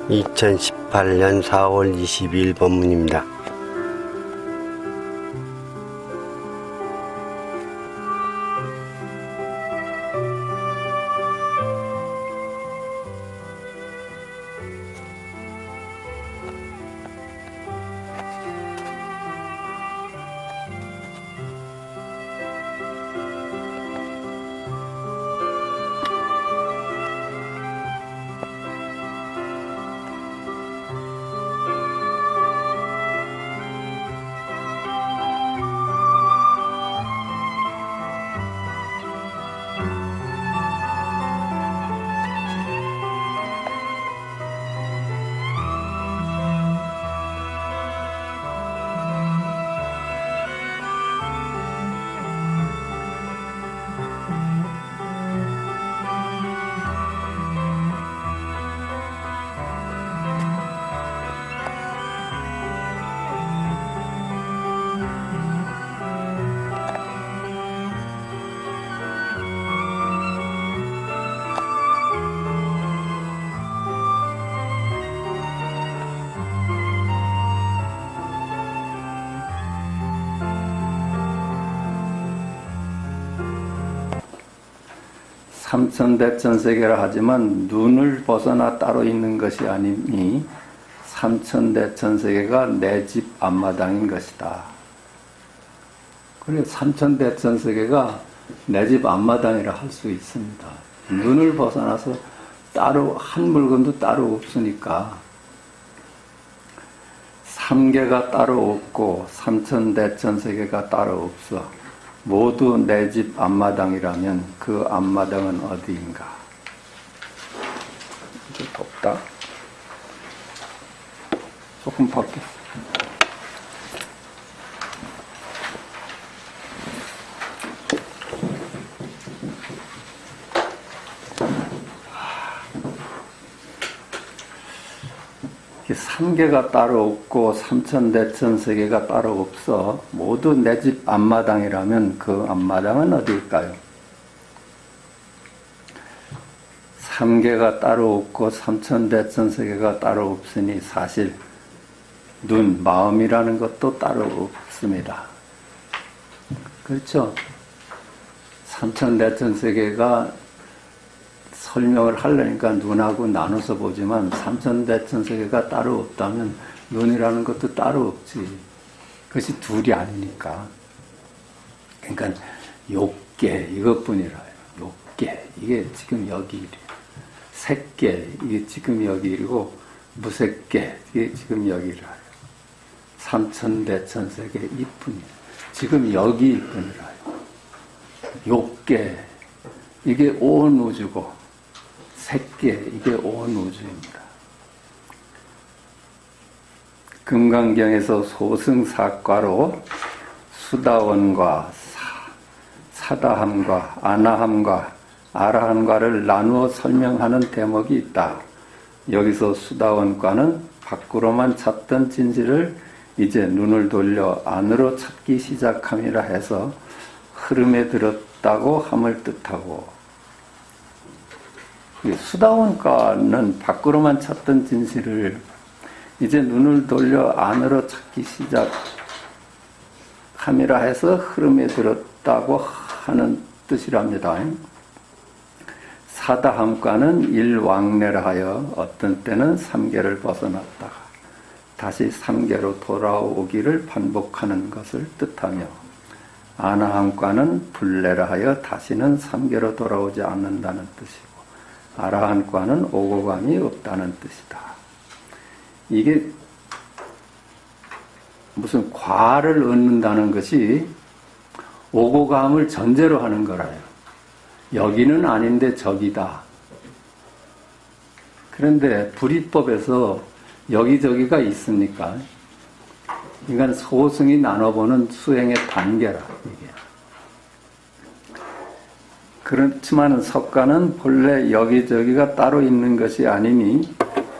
2018년 4월 22일 본문입니다. 삼천대천세계라 하지만 눈을 벗어나 따로 있는 것이 아니니 삼천대천세계가 내 집 앞마당인 것이다. 그래 삼천대천세계가 내 집 앞마당이라 할 수 있습니다. 눈을 벗어나서 따로 한 물건도 따로 없으니까 삼계가 따로 없고 삼천대천세계가 따로 없어. 모두 내 집 앞마당이라면 그 앞마당은 어디인가? 좀 덥다. 조금 밖에. 삼계가 따로 없고 삼천대천세계가 따로 없어 모두 내 집 앞마당이라면 그 앞마당은 어디일까요? 삼계가 따로 없고 삼천대천세계가 따로 없으니 사실 눈, 마음이라는 것도 따로 없습니다. 그렇죠? 삼천대천세계가 설명을 하려니까 눈하고 나눠서 보지만 삼천대천세계가 따로 없다면 눈이라는 것도 따로 없지. 그것이 둘이 아니니까. 그러니까 욕계 이것뿐이라요. 욕계 이게 지금 여기 일이에요. 색계 이게 지금 여기 일이고 무색계 이게 지금 여기 일이라요. 삼천대천세계 이뿐이에요. 지금 여기 일뿐이라요. 욕계 이게 온 우주고 색계 이게 온 우주입니다. 금강경에서 소승사과로 수다원과 사다함과 아나함과 아라함과를 나누어 설명하는 대목이 있다. 여기서 수다원과는 밖으로만 찾던 진실을 이제 눈을 돌려 안으로 찾기 시작함이라 해서 흐름에 들었다고 함을 뜻하고, 수다원과는 밖으로만 찾던 진실을 이제 눈을 돌려 안으로 찾기 시작함이라 해서 흐름에 들었다고 하는 뜻이랍니다. 사다함과는 일왕래라 하여 어떤 때는 삼계를 벗어났다가 다시 삼계로 돌아오기를 반복하는 것을 뜻하며, 아나함과는 불래라 하여 다시는 삼계로 돌아오지 않는다는 뜻이고, 아라한과는 오고감이 없다는 뜻이다. 이게 무슨 과를 얻는다는 것이 오고감을 전제로 하는 거라요. 여기는 아닌데 저기다. 그런데 불이법에서 여기저기가 있습니까? 그러니까 소승이 나눠보는 수행의 단계라. 이게. 그렇지만 석가는 본래 여기저기가 따로 있는 것이 아니니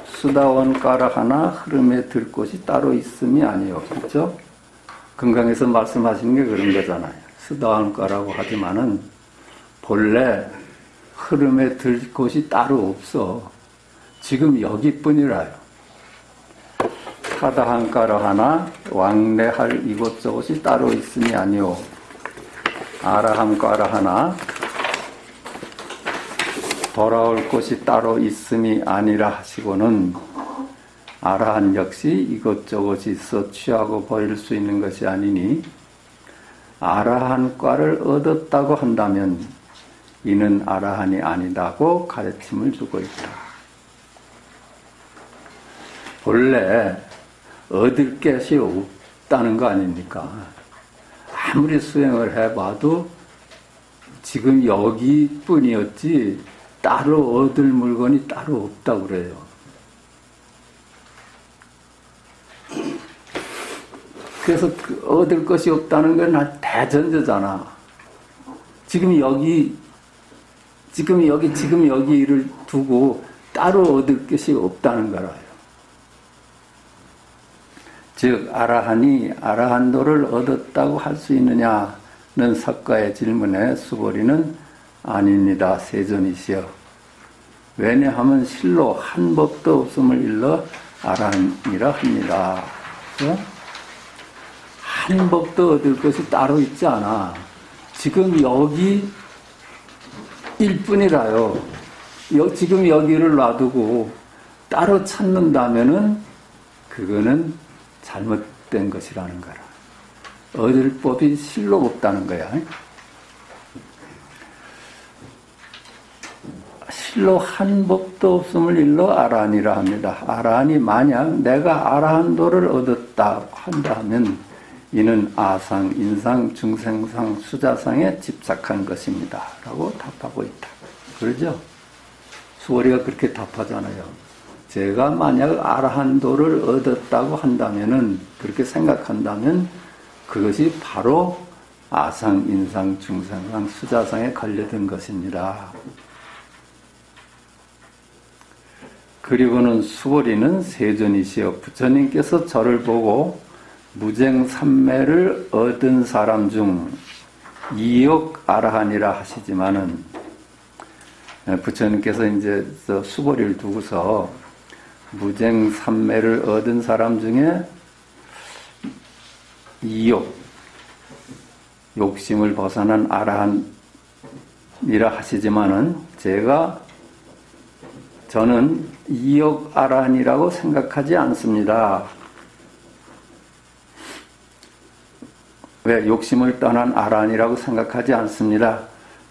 수다원가라 하나 흐름에 들 곳이 따로 있음이 아니요. 그렇죠? 금강에서 말씀하신 게 그런 거잖아요. 수다원가라고 하지만은 본래 흐름에 들 곳이 따로 없어. 지금 여기뿐이라요. 사다한가라 하나 왕래할 이곳저곳이 따로 있음이 아니오. 아라함가라 하나 돌아올 곳이 따로 있음이 아니라 하시고는 아라한 역시 이것저것이 있어 취하고 보일 수 있는 것이 아니니 아라한과를 얻었다고 한다면 이는 아라한이 아니다고 가르침을 주고 있다. 본래 얻을 것이 없다는 거 아닙니까? 아무리 수행을 해봐도 지금 여기뿐이었지 따로 얻을 물건이 따로 없다고 그래요. 그래서 얻을 것이 없다는 건 대전제잖아. 지금 여기를 두고 따로 얻을 것이 없다는 거라요. 즉 아라한이 아라한도를 얻었다고 할 수 있느냐는 석가의 질문에 수보리는 아닙니다. 세존이시여. 왜냐하면 실로 한 법도 없음을 일러 아라한이라 합니다. 한 법도 얻을 것이 따로 있지 않아. 지금 여기 일뿐이라요. 지금 여기를 놔두고 따로 찾는다면은 그거는 잘못된 것이라는 거라. 얻을 법이 실로 없다는 거야. 실로 한 법도 없음을 일러 아라한이라 합니다. 아라한이 만약 내가 아라한도를 얻었다 한다 하면 이는 아상, 인상, 중생상, 수자상에 집착한 것입니다. 라고 답하고 있다. 그러죠? 수월이가 그렇게 답하잖아요. 제가 만약 아라한도를 얻었다고 한다면은, 그렇게 생각한다면 그것이 바로 아상, 인상, 중생상, 수자상에 걸려든 것입니다. 그리고는 수월이는 세존이시여 부처님께서 저를 보고 무쟁삼매를 얻은 사람 중 이욕 아라한이라 하시지만은 부처님께서 이제 수보리를 두고서 무쟁삼매를 얻은 사람 중에 이욕, 욕심을 벗어난 아라한이라 하시지만은 저는 이욕 아라한이라고 생각하지 않습니다. 왜 욕심을 떠난 아라한이라고 생각하지 않습니다.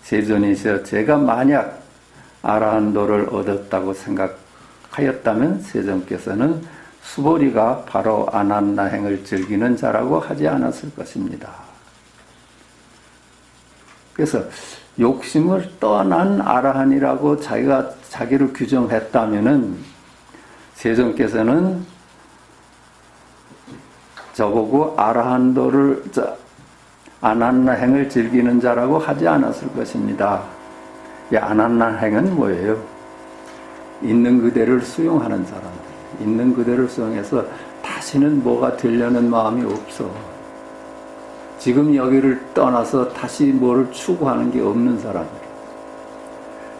세존이시여 제가 만약 아라한도를 얻었다고 생각하였다면 세존께서는 수보리가 바로 아난나행을 즐기는 자라고 하지 않았을 것입니다. 그래서 욕심을 떠난 아라한이라고 자기를 규정했다면은 세존께서는 저보고 아라한도를 아난나행을 즐기는 자라고 하지 않았을 것입니다. 이 아난나행은 뭐예요? 있는 그대를 수용하는 사람들. 있는 그대를 수용해서 다시는 뭐가 되려는 마음이 없어. 지금 여기를 떠나서 다시 뭐를 추구하는 게 없는 사람들.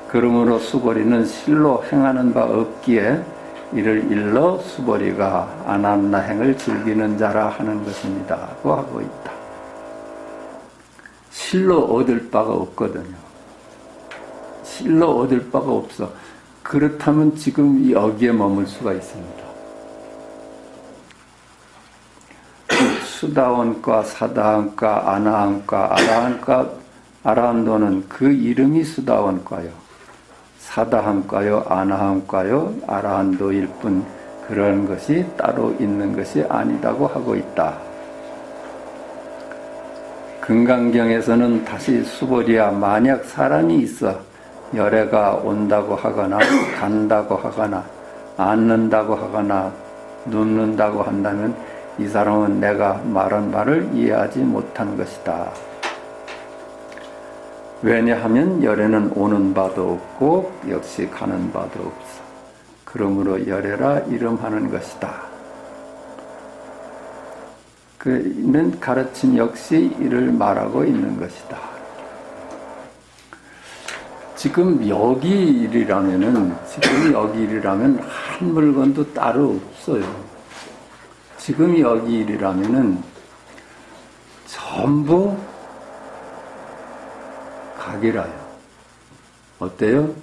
그러므로 수보리는 실로 행하는 바 없기에 이를 일러 수보리가 아난나행을 즐기는 자라 하는 것입니다. 고 하고 있다. 실로 얻을 바가 없거든요. 실로 얻을 바가 없어. 그렇다면 지금 여기에 머물 수가 있습니다. 수다원과 사다원과 아나한과 아라한과 아라한도는 그 이름이 수다원과요. 사다한과요, 아나한과요, 아라한도일 뿐 그런 것이 따로 있는 것이 아니다고 하고 있다. 금강경에서는 다시 수보리야 만약 사람이 있어 열애가 온다고 하거나 간다고 하거나 앉는다고 하거나 눕는다고 한다면 이 사람은 내가 말한 말을 이해하지 못한 것이다. 왜냐하면 열애는 오는 바도 없고 역시 가는 바도 없어. 그러므로 열애라 이름하는 것이다. 그는 가르침 역시 이를 말하고 있는 것이다. 지금 여기 일이라면 한 물건도 따로 없어요. 지금 여기 일이라면은 전부 각이라요. 어때요?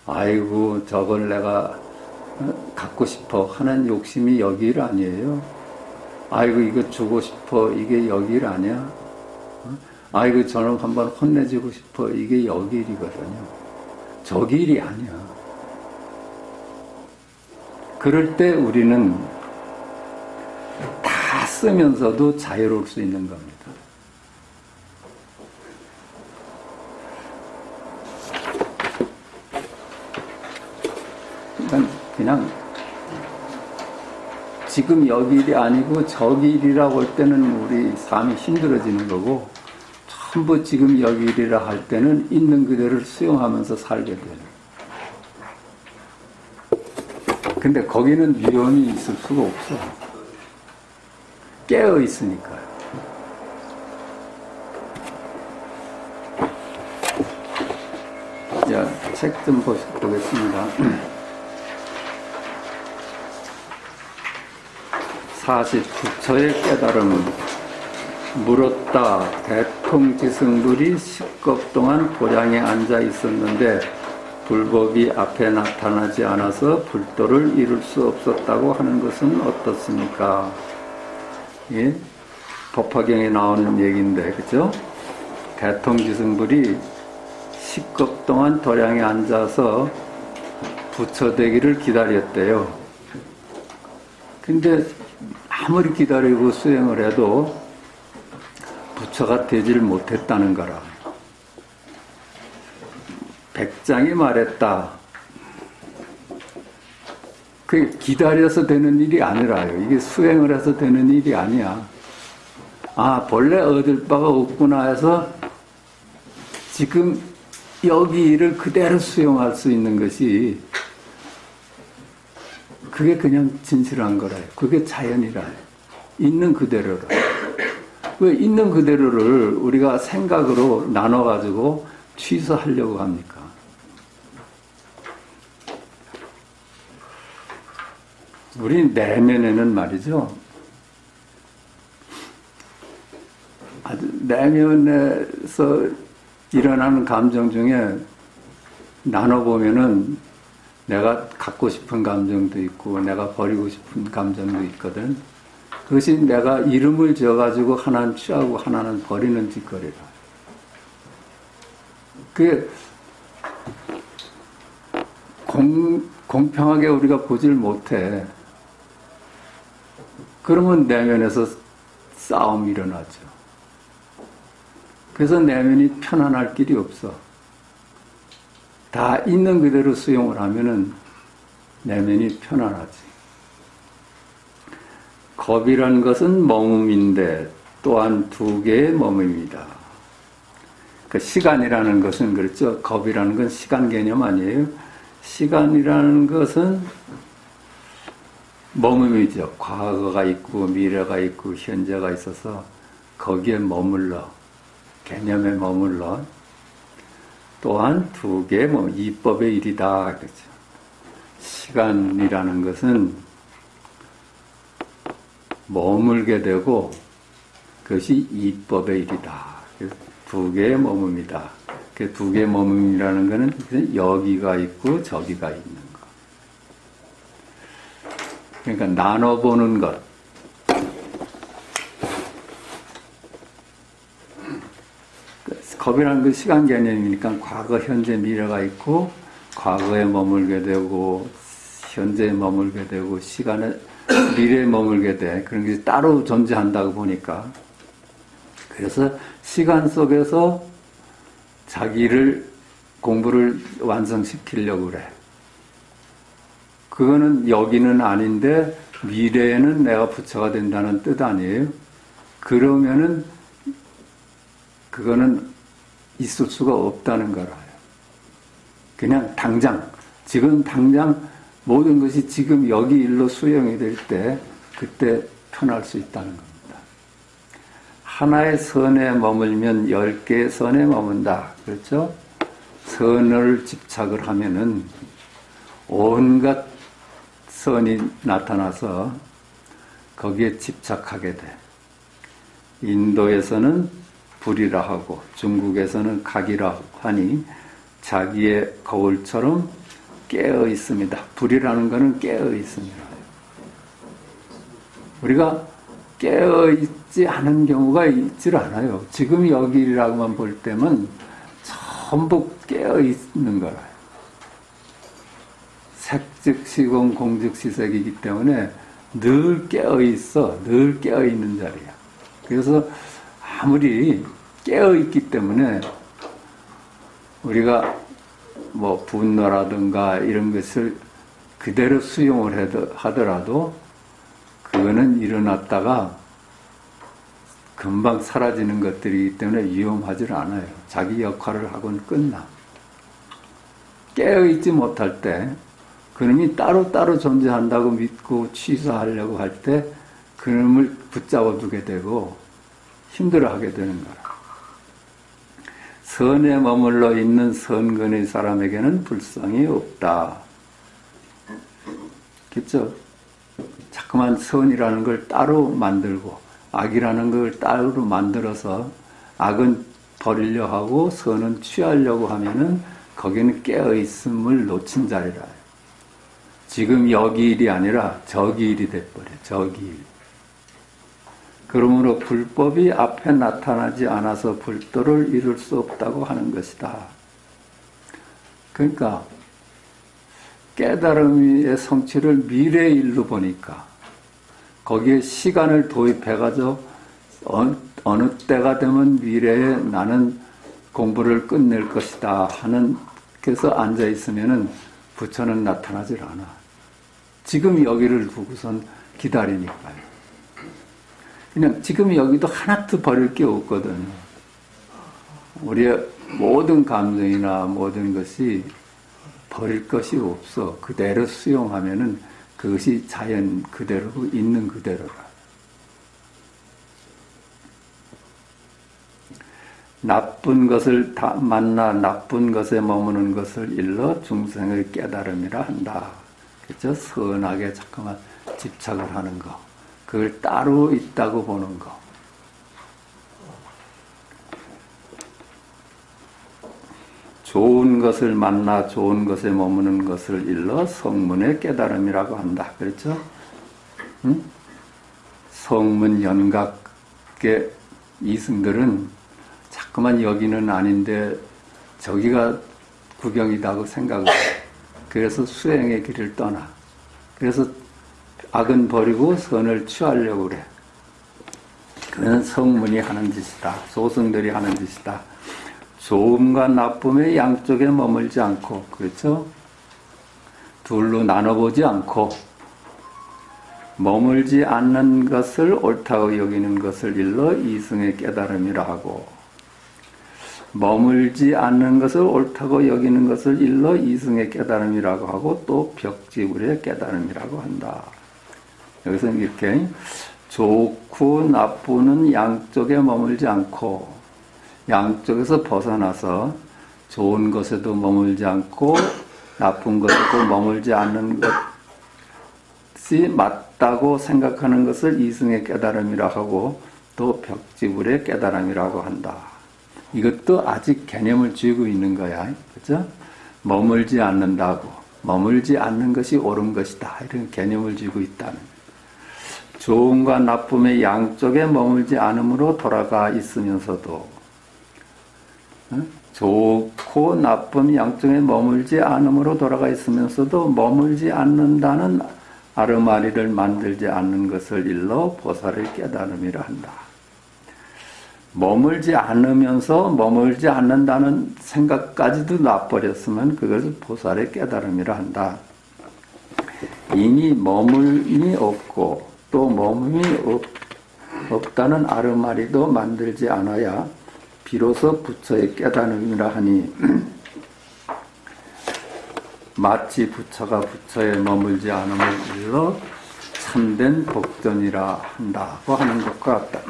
아이고 저걸 내가 갖고 싶어 하는 욕심이 여기 일 아니에요. 아이고 이거 주고 싶어 이게 여기 일 아니야. 아이고 저놈 한번 혼내주고 싶어 이게 여기 일이거든요. 저기 일이 아니야. 그럴 때 우리는 다 쓰면서도 자유로울 수 있는 겁니다. 그냥 지금 여기 일이 아니고 저기 일이라고 할 때는 우리 삶이 힘들어지는 거고 전부 지금 여기 일이라 할 때는 있는 그대로를 수용하면서 살게 돼요. 근데 거기는 위험이 있을 수가 없어. 깨어 있으니까요. 자, 책 좀 보겠습니다. 40. 부처의 깨달음. 물었다. 대통지승불이 10겁 동안 도량에 앉아 있었는데 불법이 앞에 나타나지 않아서 불도를 이룰 수 없었다고 하는 것은 어떻습니까? 예? 법화경에 나오는 얘기인데, 그죠? 대통지승불이 10겁 동안 도량에 앉아서 부처 되기를 기다렸대요. 근데 아무리 기다리고 수행을 해도 부처가 되지를 못했다는 거라. 백장이 말했다. 그게 기다려서 되는 일이 아니라요. 이게 수행을 해서 되는 일이 아니야. 아, 본래 얻을 바가 없구나 해서 지금 여기 일을 그대로 수용할 수 있는 것이 그게 그냥 진실한 거라요. 그게 자연이라요. 있는 그대로로. 왜 있는 그대로를 우리가 생각으로 나눠가지고 취소하려고 합니까? 우리 내면에는 말이죠. 아주 내면에서 일어나는 감정 중에 나눠보면은 내가 갖고 싶은 감정도 있고 내가 버리고 싶은 감정도 있거든. 그것이 내가 이름을 지어가지고 하나는 취하고 하나는 버리는 짓거리라. 그게 공평하게 우리가 보질 못해. 그러면 내면에서 싸움이 일어나죠. 그래서 내면이 편안할 길이 없어. 다 있는 그대로 수용을 하면은 내면이 편안하지. 겁이란 것은 머뭅인데 또한 두 개의 머뭅입니다. 그 시간이라는 것은 그렇죠. 겁이라는 건 시간 개념 아니에요. 시간이라는 것은 머뭅이죠. 과거가 있고 미래가 있고 현재가 있어서 거기에 머물러 개념에 머물러 또한 두 개 이법의 일이다. 그렇죠. 시간이라는 것은 머물게 되고 그것이 이법의 일이다. 두 개의 머뭅이다. 그 두 개의 머뭅이라는 것은 여기가 있고 저기가 있는 것. 그러니까 나눠보는 것. 겁이라는 건 시간 개념이니까 과거, 현재, 미래가 있고 과거에 머물게 되고 현재에 머물게 되고 시간에 미래에 머물게 돼. 그런 게 따로 존재한다고 보니까. 그래서 시간 속에서 자기를 공부를 완성시키려고 그래. 그거는 여기는 아닌데 미래에는 내가 부처가 된다는 뜻 아니에요? 그러면은 그거는 있을 수가 없다는 거라요. 그냥 당장, 지금 당장 모든 것이 지금 여기 일로 수용이 될 때 그때 편할 수 있다는 겁니다. 하나의 선에 머물면 10개의 선에 머문다. 그렇죠? 선을 집착을 하면은 온갖 선이 나타나서 거기에 집착하게 돼. 인도에서는 불이라 하고 중국에서는 각이라 하니 자기의 거울처럼 깨어 있습니다. 불이라는 것은 깨어 있습니다. 우리가 깨어 있지 않은 경우가 있질 않아요. 지금 여기라고만 볼 때면 전부 깨어 있는 거라. 색즉시공 공즉시색이기 때문에 늘 깨어 있어. 늘 깨어 있는 자리야. 그래서 아무리 깨어 있기 때문에 우리가 뭐 분노라든가 이런 것을 그대로 수용을 하더라도 그거는 일어났다가 금방 사라지는 것들이기 때문에 위험하지 않아요. 자기 역할을 하고는 끝나. 깨어있지 못할 때 그놈이 따로따로 존재한다고 믿고 취소하려고 할 때 그놈을 붙잡아 두게 되고 힘들어하게 되는 거라. 선에 머물러 있는 선근의 사람에게는 불성이 없다. 그렇죠? 자꾸만 선이라는 걸 따로 만들고 악이라는 걸 따로 만들어서 악은 버리려 하고 선은 취하려고 하면은 거기는 깨어있음을 놓친 자리라. 지금 여기 일이 아니라 저기 일이 돼버려. 저기 일. 그러므로 불법이 앞에 나타나지 않아서 불도를 이룰 수 없다고 하는 것이다. 그러니까 깨달음의 성취를 미래의 일로 보니까 거기에 시간을 도입해가지고 어느 때가 되면 미래에 나는 공부를 끝낼 것이다 하는 그래서 앉아있으면은 부처는 나타나질 않아. 지금 여기를 두고선 기다리니까요. 그냥 지금 여기도 하나도 버릴 게 없거든. 우리의 모든 감정이나 모든 것이 버릴 것이 없어. 그대로 수용하면은 그것이 자연 그대로고 있는 그대로라. 나쁜 것을 만나 나쁜 것에 머무는 것을 일러 중생의 깨달음이라 한다. 그렇죠? 선하게 자꾸만 집착을 하는 거. 그걸 따로 있다고 보는 거. 좋은 것을 만나 좋은 것에 머무는 것을 일러 성문의 깨달음이라고 한다. 그렇죠? 응? 성문 연각의 이승들은 자꾸만 여기는 아닌데 저기가 구경이다고 생각을 해. 그래서 수행의 길을 떠나. 그래서 악은 버리고 선을 취하려고 그래. 그건 성문이 하는 짓이다. 소승들이 하는 짓이다. 좋음과 나쁨의 양쪽에 머물지 않고, 그렇죠? 둘로 나눠보지 않고, 머물지 않는 것을 옳다고 여기는 것을 일러 이승의 깨달음이라 하고, 머물지 않는 것을 옳다고 여기는 것을 일러 이승의 깨달음이라고 하고, 또 벽지불의 깨달음이라고 한다. 여기서 이렇게 좋고 나쁘는 양쪽에 머물지 않고 양쪽에서 벗어나서 좋은 것에도 머물지 않고 나쁜 것에도 머물지 않는 것이 맞다고 생각하는 것을 이승의 깨달음이라 하고 또 벽지불의 깨달음이라고 한다. 이것도 아직 개념을 쥐고 있는 거야. 그죠? 머물지 않는다고. 머물지 않는 것이 옳은 것이다. 이런 개념을 쥐고 있다는. 좋음과 나쁨의 양쪽에 머물지 않음으로 돌아가 있으면서도 좋고 나쁨 양쪽에 머물지 않음으로 돌아가 있으면서도 머물지 않는다는 아르마리를 만들지 않는 것을 일러 보살의 깨달음이라 한다. 머물지 않으면서 머물지 않는다는 생각까지도 놔버렸으면 그것을 보살의 깨달음이라 한다. 이미 머물이 없고 또 머물이 없다는 아르마리도 만들지 않아야 비로소 부처의 깨달음이라 하니 마치 부처가 부처에 머물지 않음을 일러 참된 복전이라 한다고 하는 것과 같다.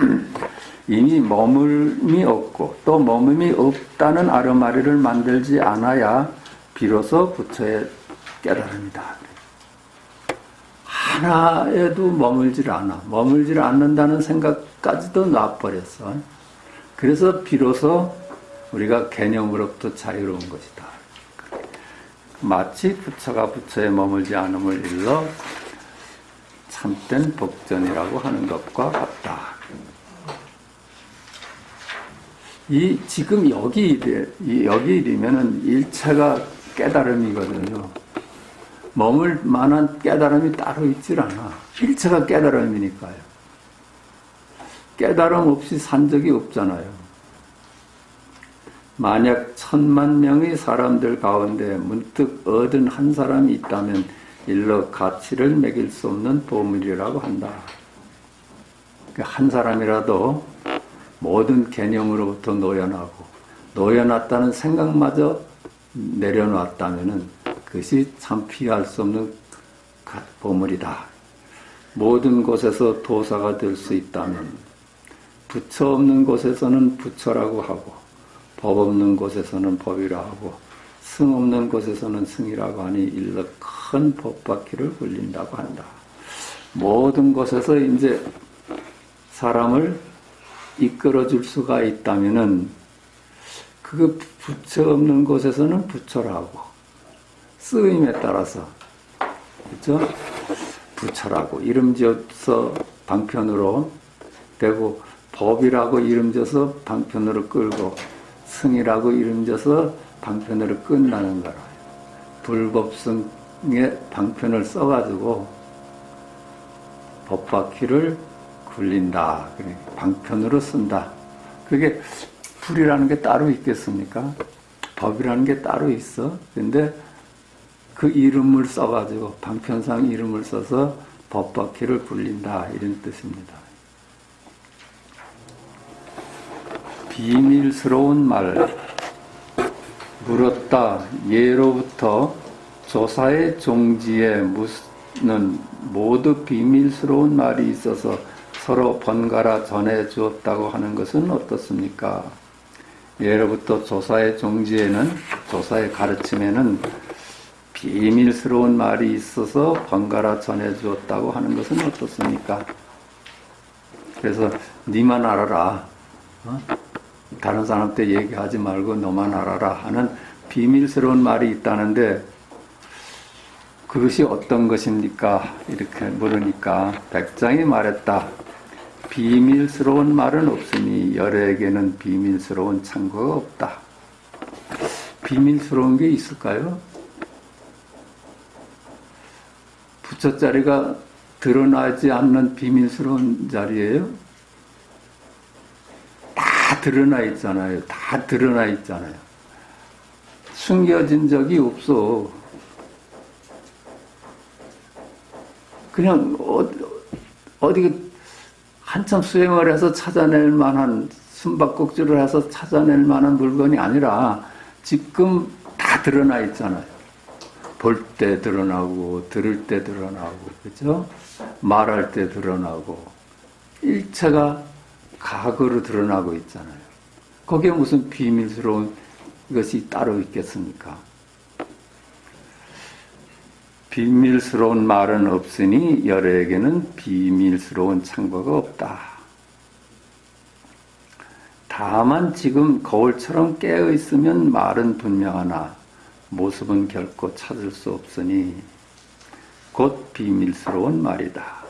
이미 머물미 없고 또 머물미 없다는 아르마리를 만들지 않아야 비로소 부처의 깨달음이다. 하나에도 머물질 않아. 머물질 않는다는 생각까지도 놔버렸어. 그래서 비로소 우리가 개념으로부터 자유로운 것이다. 마치 부처가 부처에 머물지 않음을 일러 참된 복전이라고 하는 것과 같다. 지금 여기 이르면은 일체가 깨달음이거든요. 머물 만한 깨달음이 따로 있질 않아. 일체가 깨달음이니까요. 깨달음 없이 산 적이 없잖아요. 만약 1000,000명의 사람들 가운데 문득 얻은 한 사람이 있다면 일러 가치를 매길 수 없는 보물이라고 한다. 한 사람이라도 모든 개념으로부터 놓여놨다는 생각마저 내려놨다면 그것이 참 피할 수 없는 보물이다. 모든 곳에서 도사가 될 수 있다면 부처 없는 곳에서는 부처라고 하고 법 없는 곳에서는 법이라 하고 승 없는 곳에서는 승이라고 하니 일러 큰 법바퀴를 굴린다고 한다. 모든 곳에서 이제 사람을 이끌어줄 수가 있다면은 그 부처 없는 곳에서는 부처라고 쓰임에 따라서 그렇죠? 부처라고 이름 지어서 방편으로 되고 법이라고 이름 지어서 방편으로 끌고 승이라고 이름 지어서 방편으로 끝나는 거라. 불법승의 방편을 써가지고 법바퀴를 굴린다. 방편으로 쓴다. 그게 불이라는 게 따로 있겠습니까? 법이라는 게 따로 있어. 근데 그 이름을 써가지고 방편상 이름을 써서 법바퀴를 굴린다. 이런 뜻입니다. 비밀스러운 말. 물었다. 예로부터 조사의 종지에는 모두 비밀스러운 말이 있어서 서로 번갈아 전해 주었다고 하는 것은 어떻습니까? 예로부터 조사의 종지에는, 조사의 가르침에는 비밀스러운 말이 있어서 번갈아 전해 주었다고 하는 것은 어떻습니까? 그래서 니만 알아라. 다른 사람한테 얘기하지 말고 너만 알아라 하는 비밀스러운 말이 있다는데 그것이 어떤 것입니까? 이렇게 물으니까 백장이 말했다. 비밀스러운 말은 없으니 열애에게는 비밀스러운 창고가 없다. 비밀스러운 게 있을까요? 부처 자리가 드러나지 않는 비밀스러운 자리예요? 다 드러나 있잖아요. 다 드러나 있잖아요. 숨겨진 적이 없어. 그냥 어디 한참 수행을 해서 찾아낼 만한 숨바꼭질을 해서 찾아낼 만한 물건이 아니라 지금 다 드러나 있잖아요. 볼 때 드러나고 들을 때 드러나고 그죠? 말할 때 드러나고 일체가 과거로 드러나고 있잖아요. 거기에 무슨 비밀스러운 것이 따로 있겠습니까? 비밀스러운 말은 없으니 열애에게는 비밀스러운 창고가 없다. 다만 지금 거울처럼 깨어 있으면 말은 분명하나 모습은 결코 찾을 수 없으니 곧 비밀스러운 말이다.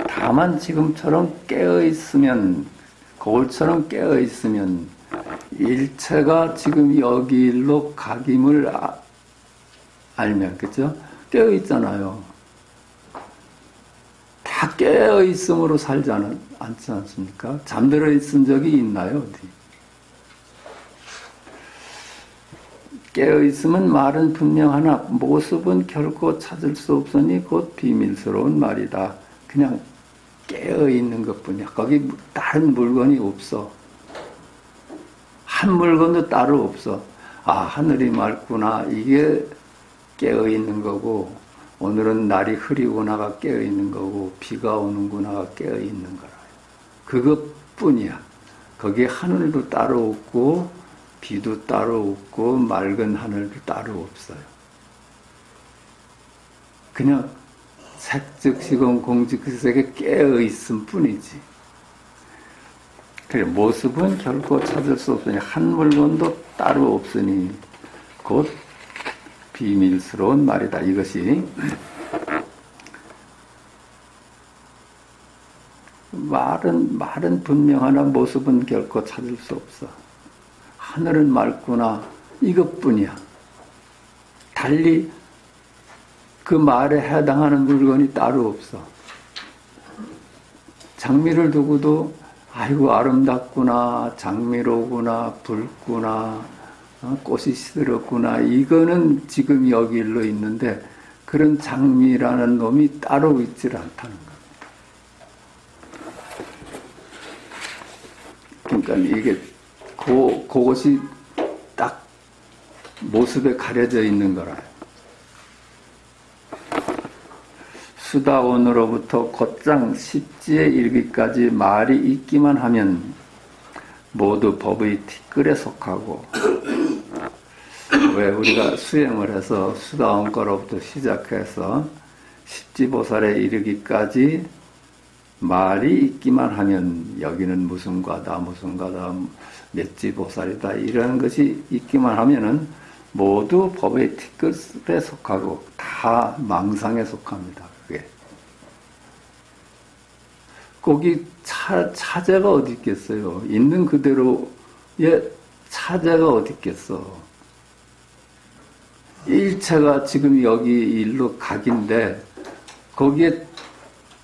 다만 지금처럼 깨어 있으면, 거울처럼 깨어 있으면 일체가 지금 여기로 각임을 알면, 그죠? 깨어 있잖아요. 다 깨어 있음으로 살지 않지 않습니까? 잠들어 있은 적이 있나요? 어디? 깨어 있으면 말은 분명하나 모습은 결코 찾을 수 없으니 곧 비밀스러운 말이다. 그냥 깨어 있는 것뿐이야. 거기 다른 물건이 없어. 한 물건도 따로 없어. 아, 하늘이 맑구나. 이게 깨어 있는 거고, 오늘은 날이 흐리구나가 깨어 있는 거고, 비가 오는구나가 깨어 있는 거라. 뿐이야. 거기에 하늘도 따로 없고 비도 따로 없고 맑은 하늘도 따로 없어요. 그냥 색즉시공 공즉색에 깨어 있음 뿐이지. 그래, 모습은 결코 찾을 수 없으니 한 물건도 따로 없으니 곧 비밀스러운 말이다. 이것이 말은 분명하나 모습은 결코 찾을 수 없어. 하늘은 맑구나 이것뿐이야. 달리 그 말에 해당하는 물건이 따로 없어. 장미를 두고도 아이고 아름답구나, 장미로구나, 붉구나, 꽃이 시들었구나, 이거는 지금 여기 일로 있는데 그런 장미라는 놈이 따로 있질 않다는 겁니다. 그러니까 이게 그것이 딱 모습에 가려져 있는 거라요. 수다원으로부터 곧장 십지에 이르기까지 말이 있기만 하면 모두 법의 티끌에 속하고, 왜 우리가 수행을 해서 수다원 거로부터 시작해서 십지보살에 이르기까지 말이 있기만 하면 여기는 무슨 과다 무슨 과다 몇지보살이다 이런 것이 있기만 하면은 모두 법의 티끌에 속하고 다 망상에 속합니다. 그게 거기 차제가 어디 있겠어요? 있는 그대로의 차제가 어디 있겠어? 일체가 지금 여기 일로 각인데 거기에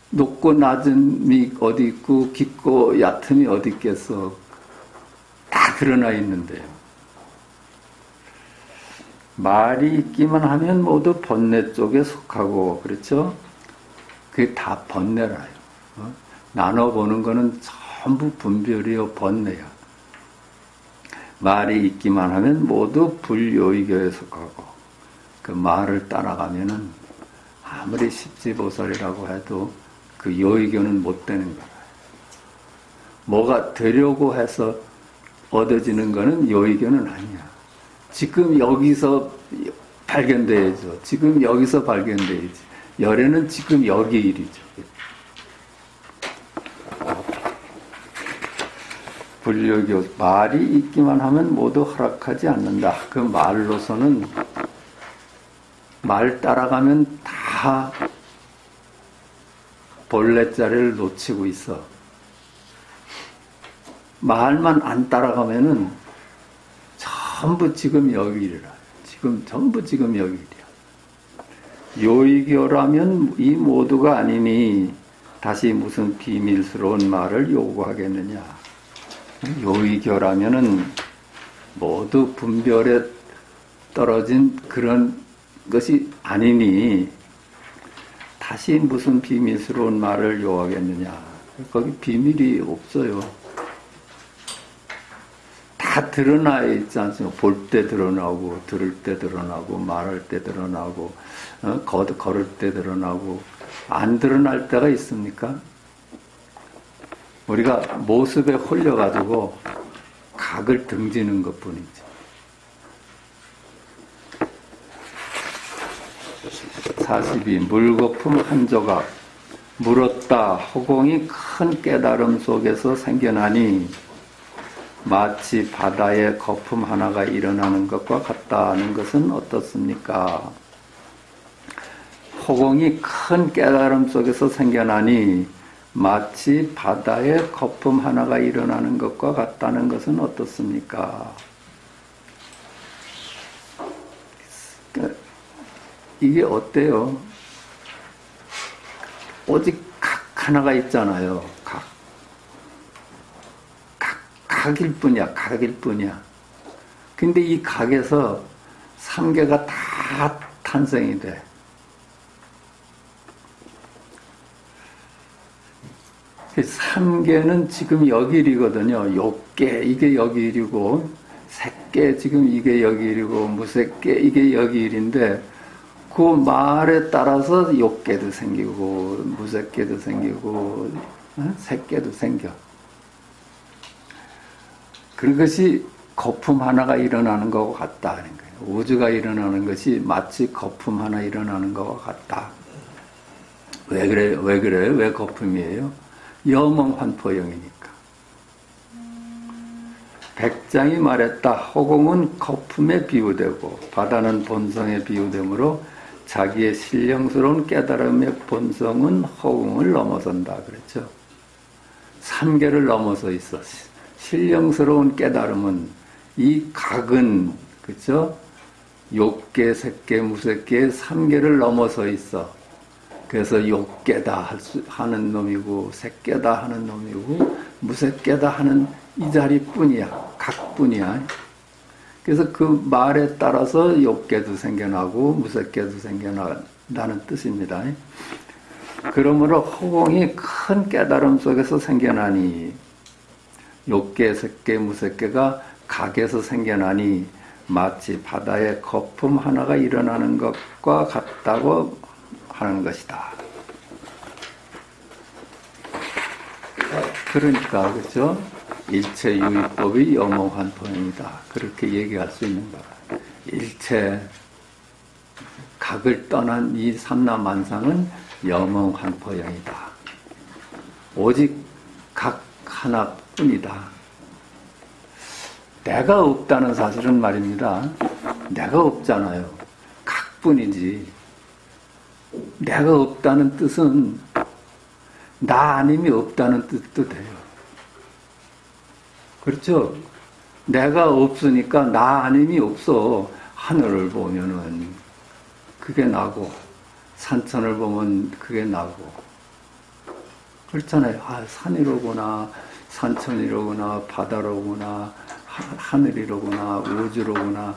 높고 낮음이 어디 있고 깊고 얕음이 어디 있겠어? 다 드러나 있는데요. 말이 있기만 하면 모두 번뇌 쪽에 속하고, 그렇죠? 그게 다 번뇌라요. 나눠보는 거는 전부 분별이요 번뇌야. 말이 있기만 하면 모두 불요의교에 속하고, 그 말을 따라가면은 아무리 십지보살이라고 해도 그 요의교는 못 되는 거예요. 뭐가 되려고 해서 얻어지는 거는 요의교는 아니야. 지금 여기서 발견돼야죠. 지금 여기서 발견돼야지. 열애는 지금 여기 일이죠. 불요교 말이 있기만 하면 모두 허락하지 않는다. 그 말로서는 말 따라가면 다 본래 자리를 놓치고 있어. 말만 안 따라가면은 전부 지금 여기 일이라. 전부 지금 여기 일이야. 요의교라면 이 모두가 아니니 다시 무슨 비밀스러운 말을 요구하겠느냐. 요의교라면은 모두 분별에 떨어진 그런 것이 아니니 다시 무슨 비밀스러운 말을 요하겠느냐. 거기 비밀이 없어요. 다 드러나 있지 않습니까? 볼 때 드러나고, 들을 때 드러나고, 말할 때 드러나고, 걸을 때 드러나고, 안 드러날 때가 있습니까? 우리가 모습에 홀려가지고 각을 등지는 것 뿐이죠. 42. 물거품 한 조각 물었다 허공이 큰 깨달음 속에서 생겨나니 마치 바다에 거품 하나가 일어나는 것과 같다는 것은 어떻습니까? 허공이 큰 깨달음 속에서 생겨나니 마치 바다에 거품 하나가 일어나는 것과 같다는 것은 어떻습니까? 이게 어때요? 오직 각 하나가 있잖아요. 각일 뿐이야. 각일 뿐이야. 근데 이 각에서 삼계가 다 탄생이 돼. 삼계는 지금 여기일이거든요. 욕계 이게 여기일이고, 색계 지금 이게 여기일이고, 무색계 이게 여기일인데 그 말에 따라서 욕계도 생기고 무색계도 생기고 색계도 생겨. 그것이 거품 하나가 일어나는 것과 같다 하는 거예요. 우주가 일어나는 것이 마치 거품 하나 일어나는 것과 같다. 왜 그래요? 왜 그래요? 왜 거품이에요? 염흥환포형이니까. 백장이 말했다. 허공은 거품에 비유되고 바다는 본성에 비유되므로 자기의 신령스러운 깨달음의 본성은 허공을 넘어선다. 그랬죠. 삼계를 넘어서 있어. 신령스러운 깨달음은 이 각은, 그렇죠? 욕계, 색계, 무색계, 삼계를 넘어서 있어. 그래서 욕계다 하는 놈이고, 색계다 하는 놈이고, 무색계다 하는 이 자리뿐이야. 각뿐이야. 그래서 그 말에 따라서 욕계도 생겨나고, 무색계도 생겨나는 뜻입니다. 그러므로 허공이 큰 깨달음 속에서 생겨나니, 욕계, 색계, 무색계가 각에서 생겨나니 마치 바다에 거품 하나가 일어나는 것과 같다고 하는 것이다. 그러니까 그렇죠? 일체 유의법이 염흥환포형이다. 그렇게 얘기할 수 있는 거다. 일체 각을 떠난 이 삼라만상은 염흥환포형이다. 오직 각 하나뿐이다. 내가 없다는 사실은 말입니다. 내가 없잖아요. 각뿐이지. 내가 없다는 뜻은 나 아님이 없다는 뜻도 돼요. 그렇죠? 내가 없으니까 나 아님이 없어. 하늘을 보면은 그게 나고, 산천을 보면 그게 나고. 그렇잖아요. 아, 산이로구나, 산천이로구나, 바다로구나, 하늘이로구나, 우주로구나.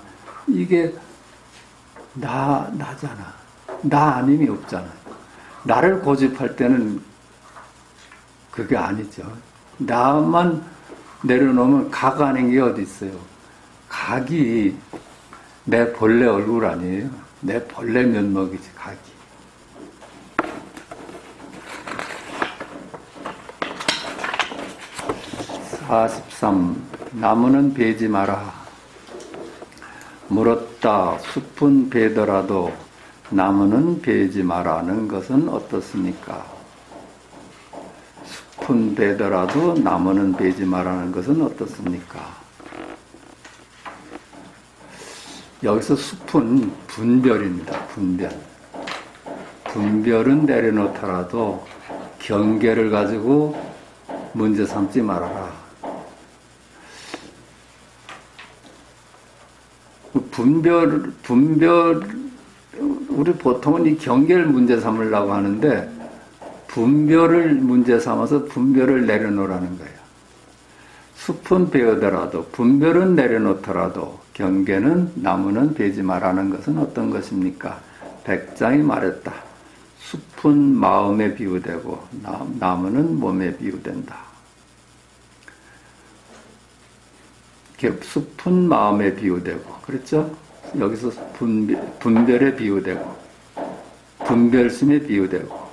이게 나잖아. 나 아님이 없잖아. 나를 고집할 때는 그게 아니죠. 나만 내려놓으면 각 아닌 게 어디 있어요. 각이 내 본래 얼굴 아니에요. 내 본래 면목이지, 각이. (43) 나무는 베지 마라. 물었다. 숲은 베더라도 나무는 베지 마라는 것은 어떻습니까? 숲은 베더라도 나무는 베지 마라는 것은 어떻습니까? 여기서 숲은 분별입니다. 분별. 분별은 내려놓더라도 경계를 가지고 문제 삼지 말아라. 우리 보통은 이 경계를 문제 삼으려고 하는데, 분별을 문제 삼아서 분별을 내려놓으라는 거예요. 숲은 베어더라도, 분별은 내려놓더라도, 경계는, 나무는 베지 마라는 것은 어떤 것입니까? 백장이 말했다. 숲은 마음에 비유되고, 나무는 몸에 비유된다. 숲은 마음에 비유되고, 그렇죠? 여기서 분별에 비유되고, 분별심에 비유되고,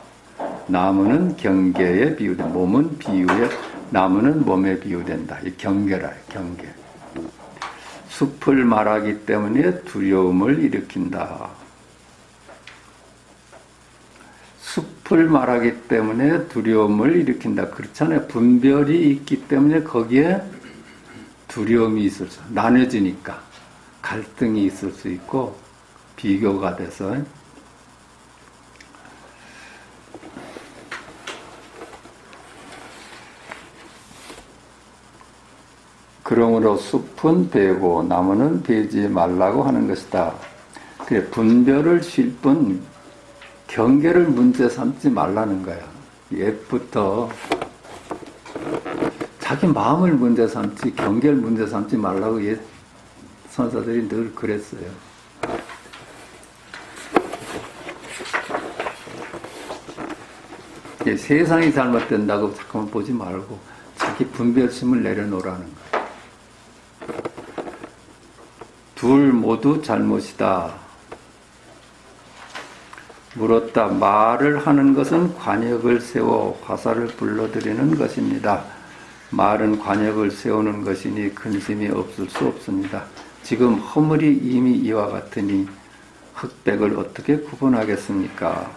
나무는 경계에 비유된다. 몸은 비유에, 나무는 몸에 비유된다. 이 경계라, 경계. 숲을 말하기 때문에 두려움을 일으킨다. 숲을 말하기 때문에 두려움을 일으킨다. 그렇잖아요. 분별이 있기 때문에 거기에 두려움이 있을 수, 나눠지니까 갈등이 있을 수 있고 비교가 돼서. 그러므로 숲은 베고 나무는 베지 말라고 하는 것이다. 그래, 분별을 쉴 뿐 경계를 문제 삼지 말라는 거야. 옛부터 자기 마음을 문제 삼지 경계를 문제 삼지 말라고 옛 선사들이 늘 그랬어요. 세상이 잘못된다고 잠깐만 보지 말고 자기 분별심을 내려놓으라는 거예요. 둘 모두 잘못이다. 물었다. 말을 하는 것은 관역을 세워 화살을 불러들이는 것입니다. 말은 관역을 세우는 것이니 근심이 없을 수 없습니다. 지금 허물이 이미 이와 같으니 흑백을 어떻게 구분하겠습니까?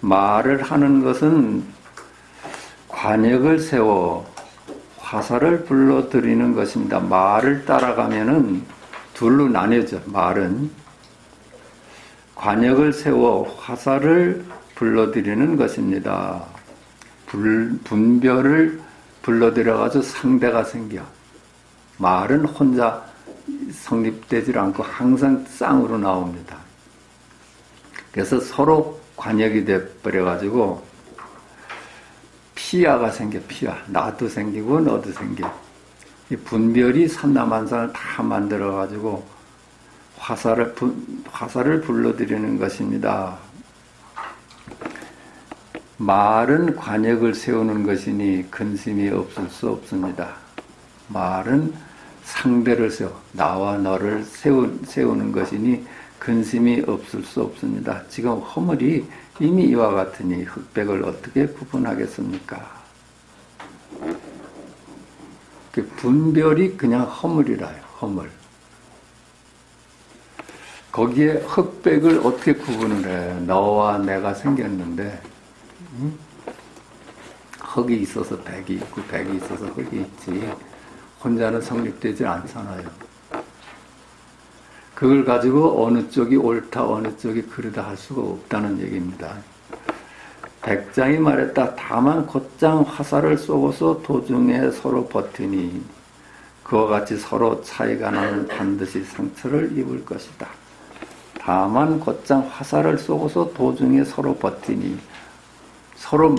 말을 하는 것은 관역을 세워 화살을 불러들이는 것입니다. 말을 따라가면은 둘로 나뉘어져. 말은 관역을 세워 화살을 불러들이는 것입니다. 분별을 불러들여가지고 상대가 생겨. 말은 혼자 성립되질 않고 항상 쌍으로 나옵니다. 그래서 서로 관역이 돼버려가지고 피아가 생겨. 피아. 나도 생기고 너도 생겨. 이 분별이 산나만상을 다 만들어가지고 화살을 불러들이는 것입니다. 말은 관역을 세우는 것이니 근심이 없을 수 없습니다. 말은 상대를 세워 나와 너를 세우는 것이니 근심이 없을 수 없습니다. 지금 허물이 이미 이와 같으니 흑백을 어떻게 구분하겠습니까? 그 분별이 그냥 허물이라요. 허물. 거기에 흑백을 어떻게 구분을 해? 너와 내가 생겼는데 흑이 있어서 백이 있고 백이 있어서 흑이 있지 혼자는 성립되지 않잖아요. 그걸 가지고 어느 쪽이 옳다 어느 쪽이 그르다 할 수가 없다는 얘기입니다. 백장이 말했다. 다만 곧장 화살을 쏘고서 도중에 서로 버티니 그와 같이 서로 차이가 나면 반드시 상처를 입을 것이다. 다만 곧장 화살을 쏘고서 도중에 서로 버티니 서로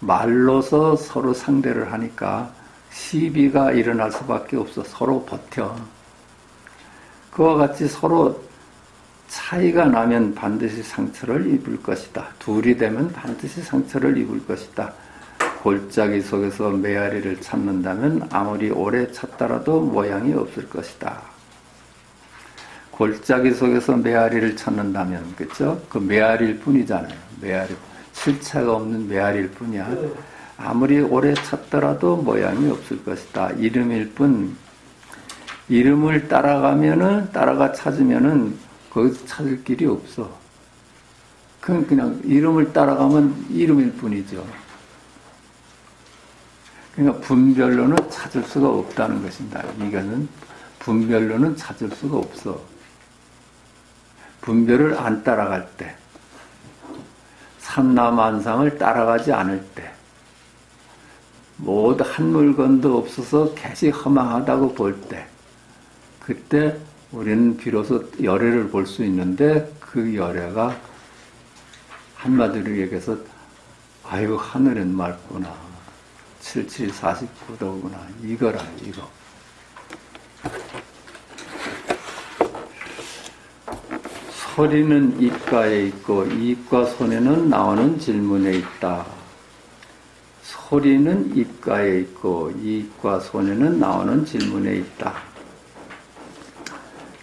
말로서 서로 상대를 하니까 시비가 일어날 수밖에 없어. 서로 버텨. 그와 같이 서로 차이가 나면 반드시 상처를 입을 것이다. 둘이 되면 반드시 상처를 입을 것이다. 골짜기 속에서 메아리를 찾는다면 아무리 오래 찾더라도 모양이 없을 것이다. 골짜기 속에서 메아리를 찾는다면, 그쵸? 그 메아리일 뿐이잖아요. 메아리. 실체가 없는 메아리일 뿐이야. 아무리 오래 찾더라도 모양이 없을 것이다. 이름일 뿐, 이름을 따라가 찾으면은 거기서 찾을 길이 없어. 그냥 이름을 따라가면 이름일 뿐이죠. 그러니까 분별로는 찾을 수가 없다는 것입니다. 이거는 분별로는 찾을 수가 없어. 분별을 안 따라갈 때, 산나만상을 따라가지 않을 때, 모두 한 물건도 없어서 개시 허망하다고 볼 때, 그때 우리는 비로소 열애를 볼 수 있는데 그 열애가 한마디로 얘기해서 아유 하늘은 맑구나 7749도구나 이거라 이거. 소리는 입가에 있고 입과 손에는 나오는 질문에 있다. 소리는 입가에 있고 입과 손에는 나오는 질문에 있다.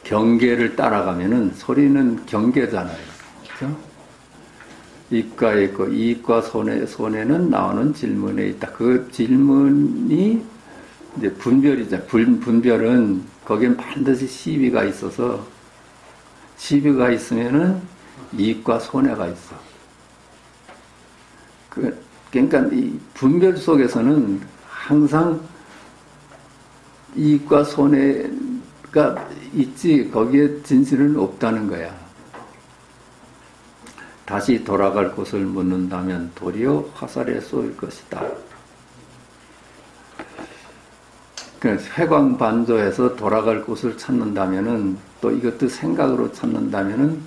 경계를 따라가면은 소리는 경계잖아요. 그렇죠? 입가에 있고 입과 손에는 나오는 질문에 있다. 그 질문이 이제 분별이죠. 분별은 거기엔 반드시 시비가 있어서 시비가 있으면은 입과 손해가 있어. 그러니까 이 분별 속에서는 항상 이익과 손해가 있지 거기에 진실은 없다는 거야. 다시 돌아갈 곳을 묻는다면 도리어 화살에 쏘일 것이다. 회광반조해서 돌아갈 곳을 찾는다면은 또 이것도 생각으로 찾는다면은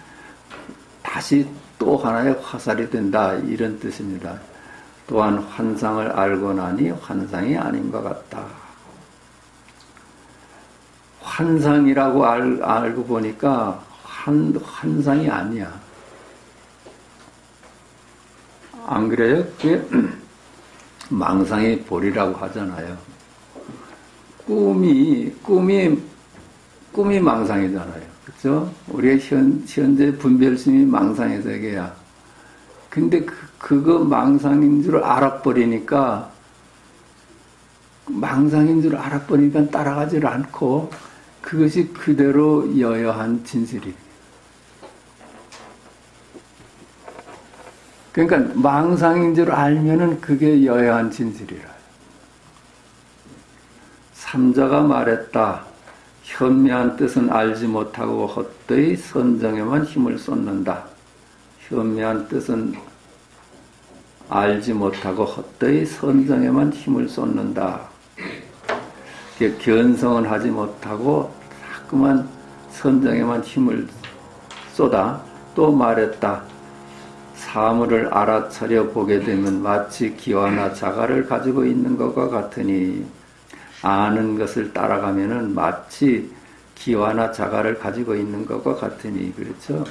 다시 또 하나의 화살이 된다 이런 뜻입니다. 또한 환상을 알고 나니 환상이 아닌 것 같다. 환상이라고 알고 보니까 환상이 아니야. 안 그래요? 그게 망상의 볼이라고 하잖아요. 꿈이 망상이잖아요. 그렇죠? 우리의 현재 분별심이 망상의 세계야. 근데 그거 망상인 줄 알아버리니까 망상인 줄 알아버리니까 따라가지를 않고 그것이 그대로 여여한 진실이. 그러니까 망상인 줄 알면은 그게 여여한 진실이라. 삼자가 말했다. 현미한 뜻은 알지 못하고 헛되이 선정에만 힘을 쏟는다. 현미한 뜻은 알지 못하고 헛되이 선정에만 힘을 쏟는다. 견성은 하지 못하고 자꾸만 선정에만 힘을 쏟아. 또 말했다. 사물을 알아차려 보게 되면 마치 기와나 자갈을 가지고 있는 것과 같으니 아는 것을 따라가면은 마치 기와나 자갈을 가지고 있는 것과 같으니. 그렇죠?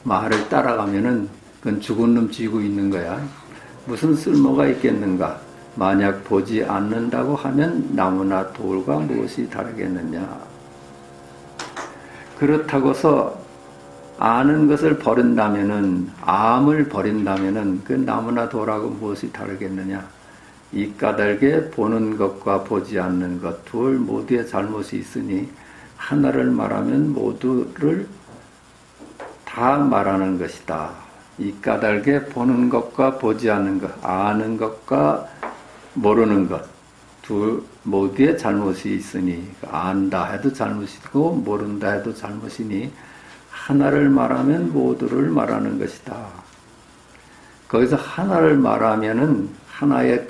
말을 따라가면은 그건 죽은 놈 쥐고 있는 거야. 무슨 쓸모가 있겠는가? 만약 보지 않는다고 하면 나무나 돌과 무엇이 다르겠느냐? 그렇다고서 아는 것을 버린다면은, 암을 버린다면은 그 나무나 돌하고 무엇이 다르겠느냐? 이 까닭에 보는 것과 보지 않는 것 둘 모두의 잘못이 있으니 하나를 말하면 모두를 다 말하는 것이다. 이 까닭에 보는 것과 보지 않는 것, 아는 것과 모르는 것 둘 모두의 잘못이 있으니 안다 해도 잘못이고 모른다 해도 잘못이니 하나를 말하면 모두를 말하는 것이다. 거기서 하나를 말하면은 하나에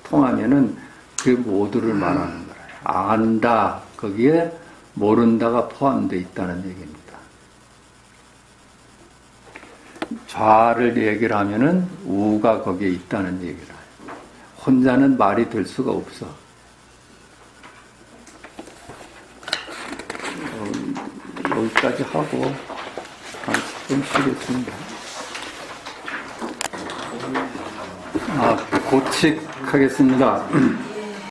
통하면은 그 모두를 말하는 거예요. 안다 거기에 모른다가 포함되어 있다는 얘기입니다. 좌를 얘기를 하면은 우가 거기에 있다는 얘기를 해요. 혼자는 말이 될 수가 없어. 여기까지 하고 한 10분 쉬겠습니다. 고칙하겠습니다.